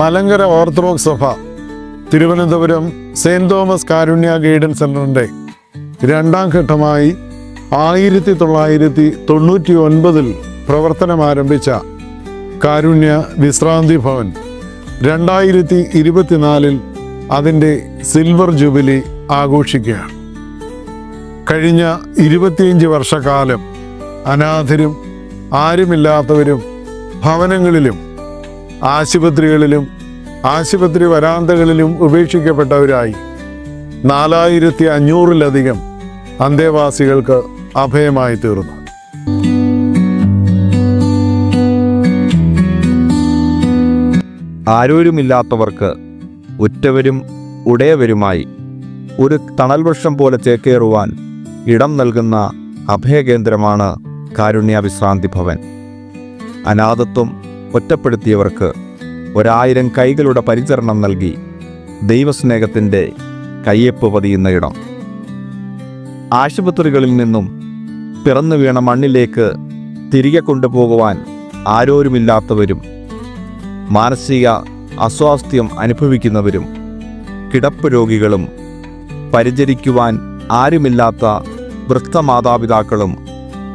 Malankara orthodox സഭ Thiruvananthapuram saint Thomas കാരുണ്യ guidance സെൻ്ററിൻ്റെ രണ്ടാം ഘട്ടമായി 1999 പ്രവർത്തനം ആരംഭിച്ച കാരുണ്യ വിശ്രാന്തി ഭവൻ 2024 അതിൻ്റെ സിൽവർ ജൂബിലി ആഘോഷിക്കുകയാണ്. കഴിഞ്ഞ 25 വർഷക്കാലം അനാഥരും ആരുമില്ലാത്തവരും ഭവനങ്ങളിലും ആശുപത്രികളിലും ആശുപത്രി വരാന്തകളിലും ഉപേക്ഷിക്കപ്പെട്ടവരായി 4500-ലധികം അന്തേവാസികൾക്ക് അഭയമായി തീർന്നു. ആരോരുമില്ലാത്തവർക്ക് ഉറ്റവരും ഉടയവരുമായി ഒരു തണൽ വൃക്ഷം പോലെ ചേക്കേറുവാൻ ഇടം നൽകുന്ന അഭയകേന്ദ്രമാണ് കാരുണ്യ വിശ്രാന്തി ഭവൻ. അനാഥത്വം ഒറ്റപ്പെടുത്തിയവർക്ക് 1000 കൈകളുടെ പരിചരണം നൽകി ദൈവസ്നേഹത്തിൻ്റെ കയ്യൊപ്പ് പതിയുന്ന ഇടം. ആശുപത്രികളിൽ നിന്നും പിറന്നു വീണ മണ്ണിലേക്ക് തിരികെ കൊണ്ടുപോകുവാൻ ആരോരുമില്ലാത്തവരും മാനസിക അസ്വാസ്ഥ്യം അനുഭവിക്കുന്നവരും കിടപ്പ് രോഗികളും പരിചരിക്കുവാൻ ആരുമില്ലാത്ത വൃദ്ധമാതാപിതാക്കളും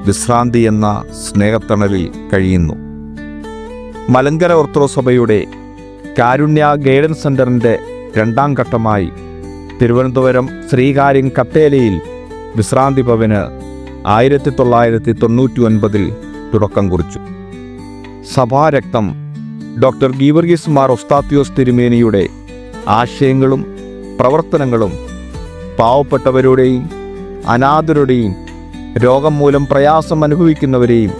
വിശ്രാന്തി എന്ന സ്നേഹത്തണലിൽ കഴിയുന്നു. മലങ്കര ഓർത്തഡോക്സ് സഭയുടെ കാരുണ്യ ഗൈഡൻസ് സെൻ്ററിൻ്റെ രണ്ടാം ഘട്ടമായി തിരുവനന്തപുരം ശ്രീകാര്യം കത്തേലയിൽ വിശ്രാന്തി ഭവന് 1999 തുടക്കം കുറിച്ചു. സഭാരക്തം ഡോക്ടർ ഗീവർഗീസ് മാർ ഒസ്താത്യോസ് തിരുമേനിയുടെ ആശയങ്ങളും പ്രവർത്തനങ്ങളും പാവപ്പെട്ടവരുടെയും അനാഥരുടെയും രോഗം മൂലം പ്രയാസം അനുഭവിക്കുന്നവരെയും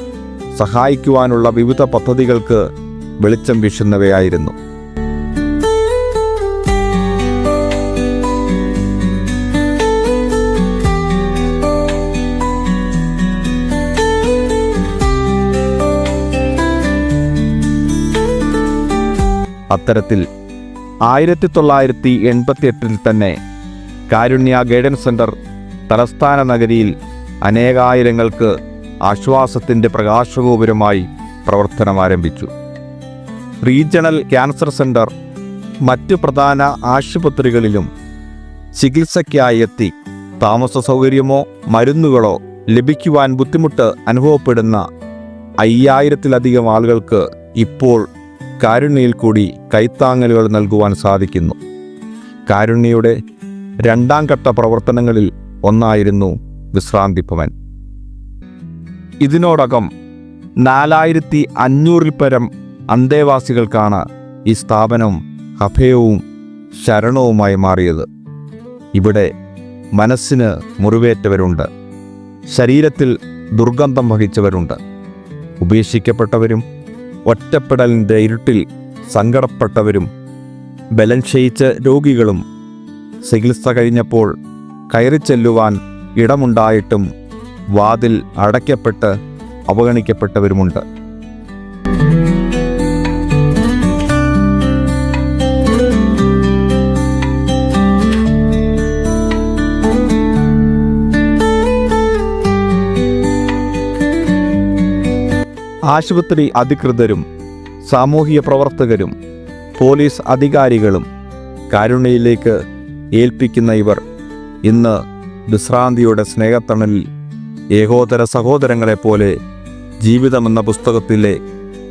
സഹായിക്കുവാനുള്ള വിവിധ പദ്ധതികൾക്ക് വെളിച്ചം വീശുന്നവയായിരുന്നു. അത്തരത്തിൽ 1988 തന്നെ കാരുണ്യ ഗൈഡൻസ് സെൻ്റർ തലസ്ഥാന നഗരിയിൽ അനേകായിരങ്ങൾക്ക് ആശ്വാസത്തിൻ്റെ പ്രകാശഗോപുരമായി പ്രവർത്തനം ആരംഭിച്ചു. റീജിയണൽ ക്യാൻസർ സെൻ്റർ മറ്റ് പ്രധാന ആശുപത്രികളിലും ചികിത്സയ്ക്കായി എത്തി താമസ സൗകര്യമോ മരുന്നുകളോ ലഭിക്കുവാൻ ബുദ്ധിമുട്ട് അനുഭവപ്പെടുന്ന 5000-ലധികം ആളുകൾക്ക് ഇപ്പോൾ കാരുണ്യയിൽ കൂടി കൈത്താങ്ങലുകൾ നൽകുവാൻ സാധിക്കുന്നു. കാരുണ്യയുടെ രണ്ടാം ഘട്ട പ്രവർത്തനങ്ങളിൽ ഒന്നായിരുന്നു വിശ്രാന്തി ഭവൻ. ഇതിനോടകം 4500-ൽ പരം അന്തേവാസികൾക്കാണ് ഈ സ്ഥാപനം അഭയവും ശരണവുമായി മാറിയത്. ഇവിടെ മനസ്സിന് മുറിവേറ്റവരുണ്ട്, ശരീരത്തിൽ ദുർഗന്ധം വഹിച്ചവരുണ്ട്, ഉപേക്ഷിക്കപ്പെട്ടവരും ഒറ്റപ്പെടലിൻ്റെ ഇരുട്ടിൽ സങ്കടപ്പെട്ടവരും ബലം ക്ഷയിച്ച രോഗികളും ചികിത്സ കഴിഞ്ഞപ്പോൾ കയറിച്ചെല്ലുവാൻ ഇടമുണ്ടായിട്ടും വാതിൽ അടയ്ക്കപ്പെട്ട് അവഗണിക്കപ്പെട്ടവരുമുണ്ട്. ആശുപത്രി അധികൃതരും സാമൂഹിക പ്രവർത്തകരും പോലീസ് അധികാരികളും കാരുണ്യയിലേക്ക് ഏൽപ്പിക്കുന്ന ഇവർ ഇന്ന് വിശ്രാന്തിയുടെ സ്നേഹത്തണലിൽ ഏകോദര സഹോദരങ്ങളെപ്പോലെ ജീവിതമെന്ന പുസ്തകത്തിലെ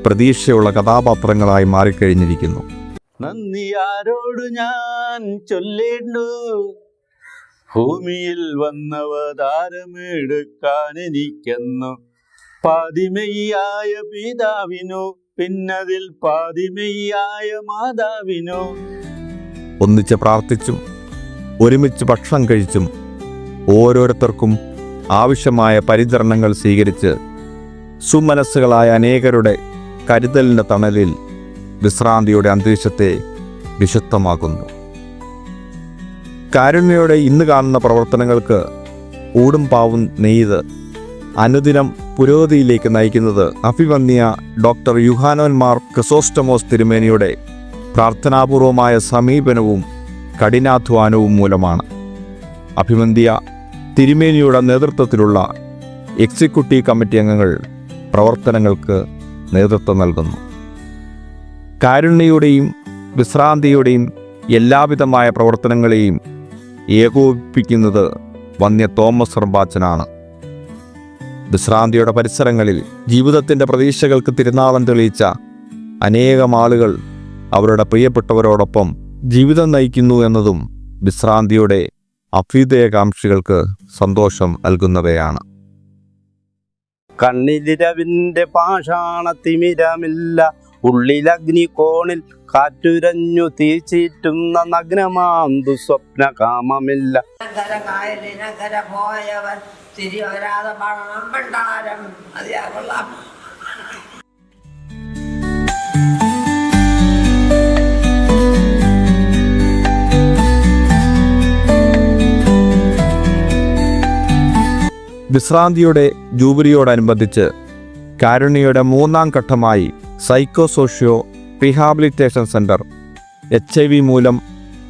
പ്രതീക്ഷയുള്ള കഥാപാത്രങ്ങളായി മാറിക്കഴിഞ്ഞിരിക്കുന്നു. നന്ദി ആരോട് ഞാൻ ചൊല്ലേണ്ടു, ഭൂമിയിൽ വന്നവതാരമെടുക്കാൻ എനിക്കെന്നു പാതിമയ്യായ പിതാവിനോ പിന്നതിൽ പാതിമയ്യായ മാതാവിനോ. ഒന്നിച്ച് പ്രാർത്ഥിച്ചും ഒരുമിച്ച് ഭക്ഷണം കഴിച്ചും ഓരോരുത്തർക്കും ആവശ്യമായ പരിചരണങ്ങൾ സ്വീകരിച്ച് സുമനസ്സുകളായ അനേകരുടെ കരുതലിൻ്റെ തണലിൽ വിശ്രാന്തിയുടെ അന്തരീക്ഷത്തെ വിശുദ്ധമാക്കുന്നു. കാരുണ്യയുടെ ഇന്ന് കാണുന്ന പ്രവർത്തനങ്ങൾക്ക് ഊടും പാവും നെയ്ത് അനുദിനം പുരോഗതിയിലേക്ക് നയിക്കുന്നത് അഭിവന്യ ഡോക്ടർ യുഹാനോൻ മാർ ക്രിസോസ്റ്റമോസ് തിരുമേനിയുടെ പ്രാർത്ഥനാപൂർവമായ സമീപനവും കഠിനാധ്വാനവും മൂലമാണ്. അഭിവന്യ തിരുമേനിയുടെ നേതൃത്വത്തിലുള്ള എക്സിക്യൂട്ടീവ് കമ്മിറ്റി അംഗങ്ങൾ പ്രവർത്തനങ്ങൾക്ക് നേതൃത്വം നൽകുന്നു. കാരുണ്യയുടെയും വിശ്രാന്തിയുടെയും എല്ലാവിധമായ പ്രവർത്തനങ്ങളെയും ഏകോപിപ്പിക്കുന്നത് വന്യ തോമസ് റമ്പാച്ചനാണ്. വിശ്രാന്തിയുടെ പരിസരങ്ങളിൽ ജീവിതത്തിൻ്റെ പ്രതീക്ഷകൾക്ക് തിരുനാളം തെളിയിച്ച അനേകം ആളുകൾ അവരുടെ പ്രിയപ്പെട്ടവരോടൊപ്പം ജീവിതം നയിക്കുന്നു എന്നതും വിശ്രാന്തിയുടെ അഭ്യുദയകാംക്ഷികൾക്ക് സന്തോഷം നൽകുന്നവയാണ്. കണ്ണിലിരവിൻ്റെ പാഷാണത്തിമിരമില്ല, ഉള്ളിലഗ്നി കോണിൽ കാറ്റുരഞ്ഞു തീച്ചീറ്റുന്ന നഗ്നമാം ദുസ്വപ്ന കാമമില്ല. കായലിനകര പോയവൻ തിരി വരാതെ പണം ഭണ്ഡാരം മതിയാകൊള്ളാം. വിശ്രാന്തിയുടെ ജൂബിലിയോടനുബന്ധിച്ച് കാരുണ്യയുടെ 3ാം ഘട്ടമായി psycho socio rehabilitation centre, HIV മൂലം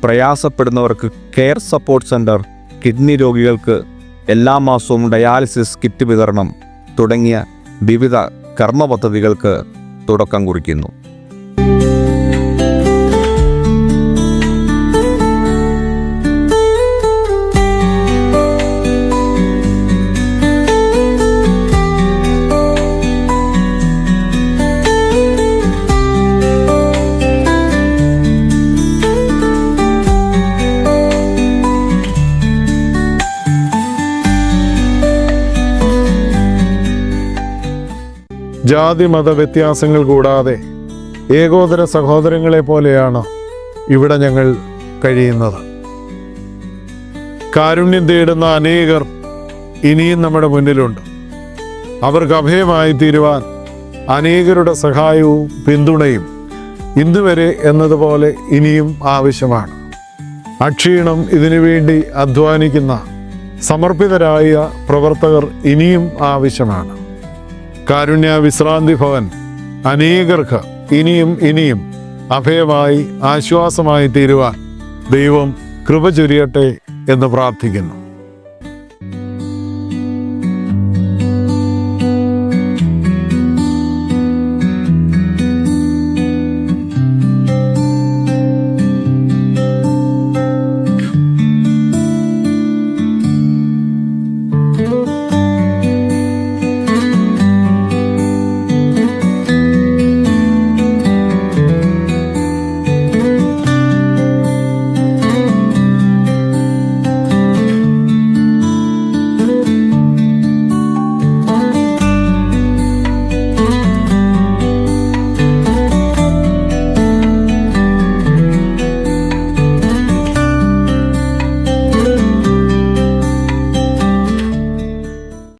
പ്രയാസപ്പെടുന്നവർക്ക് കെയർ സപ്പോർട്ട് സെൻറ്റർ, കിഡ്നി രോഗികൾക്ക് എല്ലാ മാസവും ഡയാലിസിസ് കിറ്റ് വിതരണം തുടങ്ങിയ വിവിധ കർമ്മ പദ്ധതികൾക്ക് തുടക്കം കുറിക്കുന്നു. ജാതി മത വ്യത്യാസങ്ങൾ കൂടാതെ ഏകോദര സഹോദരങ്ങളെ പോലെയാണ് ഇവിടെ ഞങ്ങൾ കഴിയുന്നത്. കാരുണ്യം തേടുന്ന അനേകർ ഇനിയും നമ്മുടെ മുന്നിലുണ്ട്. അവർക്ക് അഭയമായി തീരുവാൻ അനേകരുടെ സഹായവും പിന്തുണയും ഇന്നുവരെ എന്നതുപോലെ ഇനിയും ആവശ്യമാണ്. അക്ഷീണം ഇതിനുവേണ്ടി അധ്വാനിക്കുന്ന സമർപ്പിതരായ പ്രവർത്തകർ ഇനിയും ആവശ്യമാണ്. കാരുണ്യ വിശ്രാന്തി ഭവൻ അനേകർക്ക് ഇനിയും അഭയമായി ആശ്വാസമായി തീരുവാൻ ദൈവം കൃപ ചൊരിയട്ടെ എന്ന് പ്രാർത്ഥിക്കുന്നു.